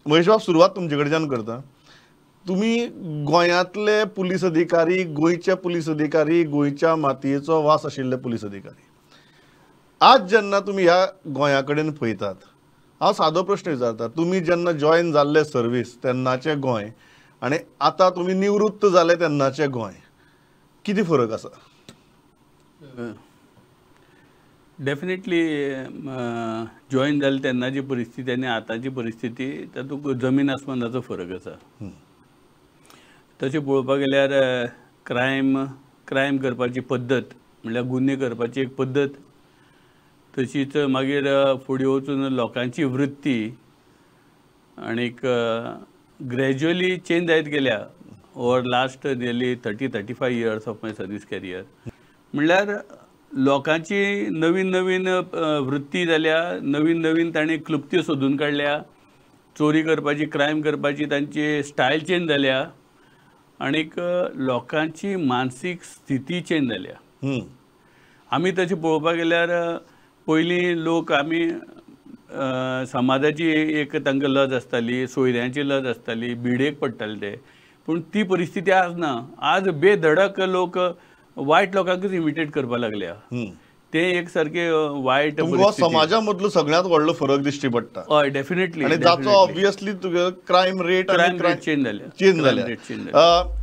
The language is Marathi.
महेश बाब, सुरवात तुमचे कडच्यान करता. तुम्ही गोंयांतले पुलीस अधिकारी, गोंयचे पुलीस अधिकारी, गोंयच्या मातयेचो वास आशिल्ले पुलीस अधिकारी, आज जेन्ना तुम्ही ह्या गोंया कडेन पळयतात, हांव सादो प्रश्न विचारता, तुमी जेन्ना जॉयन जाल्ले सर्वीस तेन्नाचें गोंय आनी आतां तुमी निवृत्त जाले तेन्नाचें गोंय, कितें फरक आसा? डेफिनेटली जॉईन जाले तेन्नाची परिस्थिती आनी आतांची परिस्थिती तातूंत जमीन आसमानाचो फरक आसा. तशें पळोवपाक गेल्यार क्रायम करपाची पद्दत म्हणल्यार गुन्हे करपाची एक पद्दत, तशीच मागीर फुडें वचून लोकांची वृत्ती आनीक ग्रॅज्युअली चेंज जायत गेल्या over last nearly 30-35 years of my service career. म्हणल्यार लोकांची नवीन नवीन वृत्ती जाल्या, नवीन नवीन ताणें क्लुप्त्यो सोदून काडल्या, चोरी करपाची, क्रायम करपाची तांची स्टायल चेंज जाल्या आनीक लोकांची मानसीक स्थिती चेंज जाल्या. आमी तशें पळोवपाक गेल्यार पयलीं लोक आमी समाजाची एक तांकां लज आसताली, सोयऱ्यांची लज आसताली, भिडेक पडटाले ते, पूण ती परिस्थिती आज ना. आज बेधडक लोक वायट लोकांकूच इमिटेट करपाक लागल्या. ते एक सारखे वायट समाजा मदलो सगळ्यांत व्हडलो फरक दिश्टी पडटा. हय, डेफिनेटली. आनी जाचो ऑब्वियसली तुगे क्रायम रेट चेंज जाल्या.